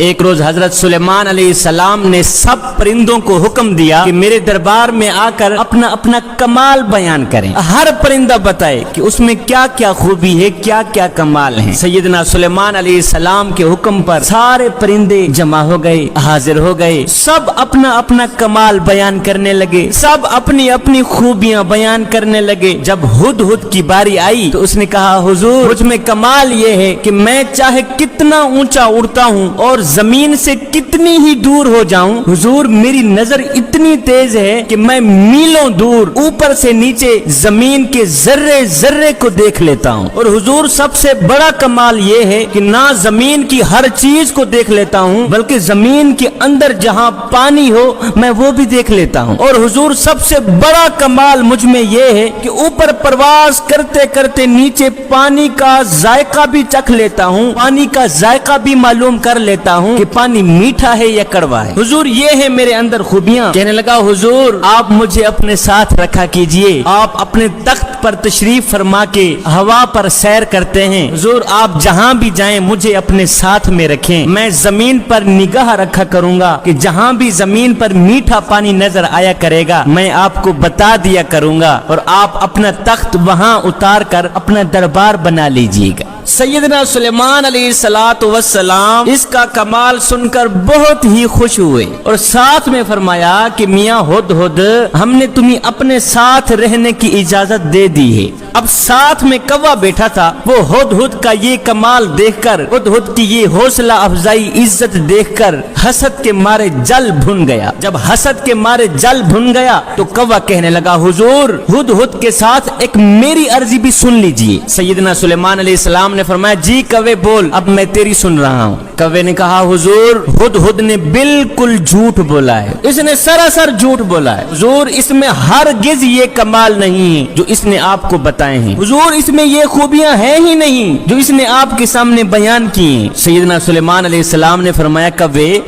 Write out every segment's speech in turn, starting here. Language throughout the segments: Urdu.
ایک روز حضرت سلیمان علیہ السلام نے سب پرندوں کو حکم دیا کہ میرے دربار میں آ کر اپنا اپنا کمال بیان کریں. ہر پرندہ بتائے کہ اس میں کیا کیا خوبی ہے, کیا کیا کمال ہیں. سیدنا سلیمان علیہ السلام کے حکم پر سارے پرندے جمع ہو گئے, حاضر ہو گئے. سب اپنا اپنا کمال بیان کرنے لگے, سب اپنی اپنی خوبیاں بیان کرنے لگے. جب ہدہد کی باری آئی تو اس نے کہا, حضور مجھ میں کمال یہ ہے کہ میں چاہے کتنا اونچا اڑتا ہوں اور زمین سے کتنی ہی دور ہو جاؤں, حضور میری نظر اتنی تیز ہے کہ میں میلوں دور اوپر سے نیچے زمین کے ذرے ذرے کو دیکھ لیتا ہوں. اور حضور سب سے بڑا کمال یہ ہے کہ نہ زمین کی ہر چیز کو دیکھ لیتا ہوں بلکہ زمین کے اندر جہاں پانی ہو میں وہ بھی دیکھ لیتا ہوں. اور حضور سب سے بڑا کمال مجھ میں یہ ہے کہ اوپر پرواز کرتے کرتے نیچے پانی کا ذائقہ بھی چکھ لیتا ہوں, پانی کا ذائقہ بھی معلوم کر لیتا ہوں کہ پانی میٹھا ہے یا کڑوا ہے. حضور یہ ہے میرے اندر خوبیاں. کہنے لگا, حضور آپ مجھے اپنے ساتھ رکھا کیجئے. آپ اپنے تخت پر تشریف فرما کے ہوا پر سیر کرتے ہیں. حضور آپ جہاں بھی جائیں مجھے اپنے ساتھ میں رکھیں. میں زمین پر نگاہ رکھا کروں گا کہ جہاں بھی زمین پر میٹھا پانی نظر آیا کرے گا میں آپ کو بتا دیا کروں گا, اور آپ اپنا تخت وہاں اتار کر اپنا دربار بنا لیجئے گا. سیدنا سلیمان علیہ السلام اس کا کمال سن کر بہت ہی خوش ہوئے اور ساتھ میں فرمایا کہ میاں ہدہد, ہم نے تمہیں اپنے ساتھ رہنے کی اجازت دے دی ہے. اب ساتھ میں کوا بیٹھا تھا, وہ ہدہد کا یہ کمال دیکھ کر, ہدہد کی یہ حوصلہ افزائی عزت دیکھ کر حسد کے مارے جل بھن گیا. جب حسد کے مارے جل بھن گیا تو کوا کہنے لگا, حضور ہدہد کے ساتھ ایک میری عرضی بھی سن لیجئے. سیدنا سلیمان علیہ السلام نے فرمایا, جی کوے بول, اب میں تیری سن رہا ہوں. کوے نے کہا, حضور ہدہد نے بالکل جھوٹ بولا ہے, اس نے سراسر جھوٹ بولا ہے. حضور اس میں ہرگز یہ کمال نہیں ہے جو اس نے آپ کو بتائے ہیں. حضور اس میں یہ خوبیاں ہیں ہی نہیں جو اس نے آپ کے سامنے بیان کی ہیں. سیدنا سلیمان علیہ السلام نے فرمایا, کوے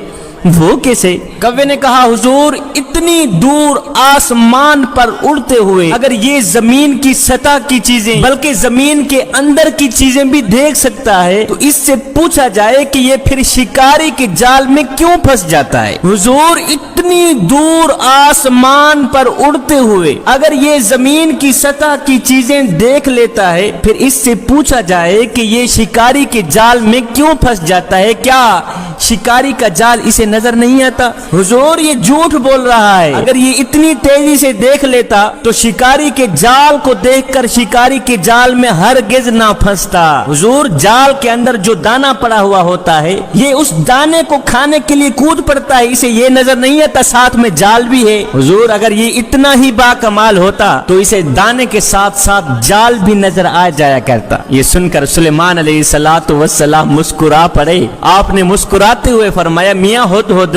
وہ کیسے؟ کوے نے کہا, حضور اتنی دور آسمان پر اڑتے ہوئے اگر یہ زمین کی سطح کی چیزیں بلکہ زمین کے اندر کی چیزیں بھی دیکھ سکتا ہے تو اس سے پوچھا جائے کہ یہ پھر شکاری کے جال میں کیوں پھنس جاتا ہے. حضور اتنی دور آسمان پر اڑتے ہوئے اگر یہ زمین کی سطح کی چیزیں دیکھ لیتا ہے پھر اس سے پوچھا جائے کہ یہ شکاری کے جال میں کیوں پھنس جاتا ہے, کیا شکاری کا جال اسے نظر نہیں آتا؟ حضور یہ جھوٹ بول رہا ہے, اگر یہ اتنی تیزی سے دیکھ لیتا تو شکاری کے جال کو دیکھ کر شکاری کے جال میں ہرگز نہ پھنستا. حضور جال کے اندر جو دانا پڑا ہوا ہوتا ہے یہ اس دانے کو کھانے کے لیے کود پڑتا ہے, اسے یہ نظر نہیں آتا ساتھ میں جال بھی ہے. حضور اگر یہ اتنا ہی با کمال ہوتا تو اسے دانے کے ساتھ ساتھ جال بھی نظر آ جایا کرتا. یہ سن کر سلیمان علیہ السلام مسکرا پڑے. آپ نے مسکراتے ہوئے فرمایا, میاں ہدہد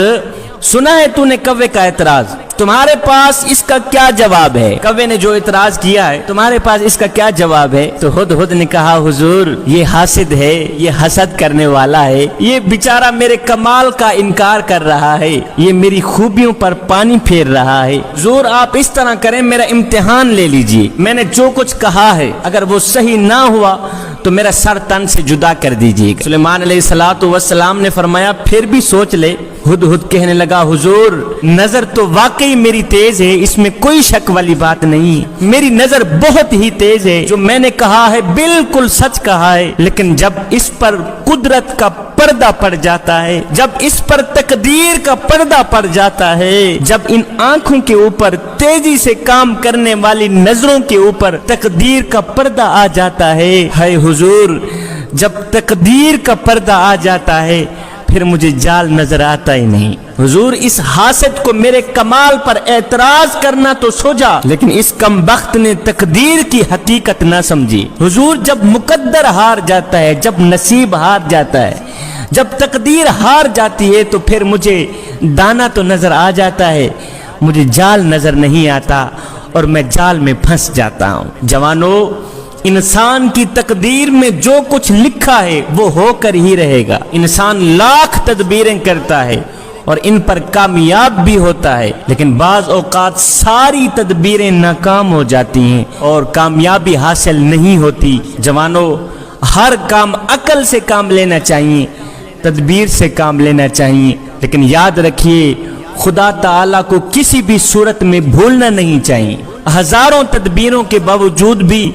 سنا ہے تو نے کوے کا اعتراض, تمہارے پاس اس کا کیا جواب ہے؟ کوے نے جو اعتراض کیا ہے تمہارے پاس اس کا کیا جواب ہے؟ تو ہدہد نے کہا, حضور یہ حاسد ہے, یہ حسد کرنے والا ہے, یہ بیچارہ میرے کمال کا انکار کر رہا ہے, یہ میری خوبیوں پر پانی پھیر رہا ہے. حضور آپ اس طرح کریں, میرا امتحان لے لیجئے, میں نے جو کچھ کہا ہے اگر وہ صحیح نہ ہوا تو میرا سر تن سے جدا کر دیجئے گا. سلیمان علیہ السلام نے فرمایا, پھر بھی سوچ لے. ہدہد کہنے لگا, حضور نظر تو واقعی میری تیز ہے, اس میں کوئی شک والی بات نہیں, میری نظر بہت ہی تیز ہے, جو میں نے کہا ہے بالکل سچ کہا ہے, لیکن جب اس پر قدرت کا پردہ پڑ جاتا ہے, جب اس پر تقدیر کا پردہ پڑ جاتا ہے, جب ان آنکھوں کے اوپر تیزی سے کام کرنے والی نظروں کے اوپر تقدیر کا پردہ آ جاتا ہے, ہے حضور جب تقدیر کا پردہ آ جاتا ہے پھر مجھے جال نظر آتا ہی نہیں. حضور اس حاسد کو میرے کمال پر اعتراض کرنا تو سوچا, لیکن اس کم بخت نے تقدیر کی حقیقت نہ سمجھی. حضور جب مقدر ہار جاتا ہے, جب نصیب ہار جاتا ہے, جب تقدیر ہار جاتی ہے تو پھر مجھے دانا تو نظر آ جاتا ہے, مجھے جال نظر نہیں آتا اور میں جال میں پھنس جاتا ہوں. جوانوں, انسان کی تقدیر میں جو کچھ لکھا ہے وہ ہو کر ہی رہے گا. انسان لاکھ تدبیریں کرتا ہے اور ان پر کامیاب بھی ہوتا ہے, لیکن بعض اوقات ساری تدبیریں ناکام ہو جاتی ہیں اور کامیابی حاصل نہیں ہوتی. جوانوں, ہر کام عقل سے کام لینا چاہیے تدبیر سے کام لینا چاہیے، لیکن یاد رکھیے خدا تعالیٰ کو کسی بھی صورت میں بھولنا نہیں چاہیے۔ ہزاروں تدبیروں کے باوجود بھی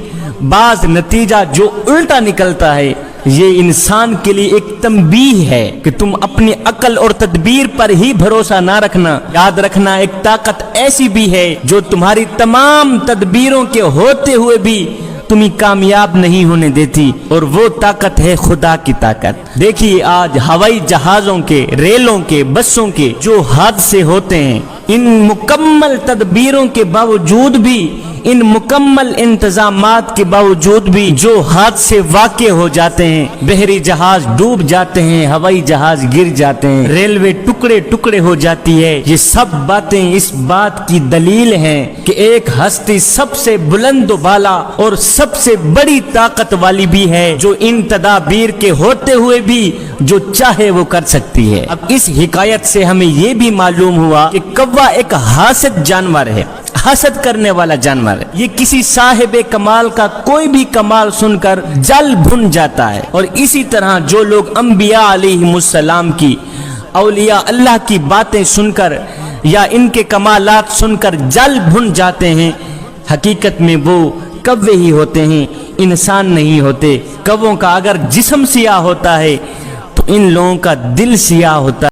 بعض نتیجہ جو الٹا نکلتا ہے، یہ انسان کے لیے ایک تنبیہ ہے کہ تم اپنی عقل اور تدبیر پر ہی بھروسہ نہ رکھنا۔ یاد رکھنا ایک طاقت ایسی بھی ہے جو تمہاری تمام تدبیروں کے ہوتے ہوئے بھی تمہیں کامیاب نہیں ہونے دیتی، اور وہ طاقت ہے خدا کی طاقت۔ دیکھیے آج ہوائی جہازوں کے، ریلوں کے، بسوں کے جو حادثے ہوتے ہیں، ان مکمل تدبیروں کے باوجود بھی، ان مکمل انتظامات کے باوجود بھی جو حادثے واقع ہو جاتے ہیں، بحری جہاز ڈوب جاتے ہیں، ہوائی جہاز گر جاتے ہیں، ریلوے ٹکڑے ٹکڑے ہو جاتی ہے، یہ سب باتیں اس بات کی دلیل ہیں کہ ایک ہستی سب سے بلند و بالا اور سب سے بڑی طاقت والی بھی ہے، جو ان تدابیر کے ہوتے ہوئے بھی جو چاہے وہ کر سکتی ہے۔ اب اس حکایت سے ہمیں یہ بھی معلوم ہوا کہ کوا ایک حاسد جانور ہے، حسد کرنے والا جانور ہے۔ یہ کسی صاحب کمال کا کوئی بھی کمال سن کر جل بھن جاتا ہے، اور اسی طرح جو لوگ انبیاء علیہم السلام کی، اولیاء اللہ کی باتیں سن کر یا ان کے کمالات سن کر جل بھن جاتے ہیں، حقیقت میں وہ کوے ہی ہوتے ہیں، انسان نہیں ہوتے۔ کووں کا اگر جسم سیاہ ہوتا ہے تو ان لوگوں کا دل سیاہ ہوتا ہے۔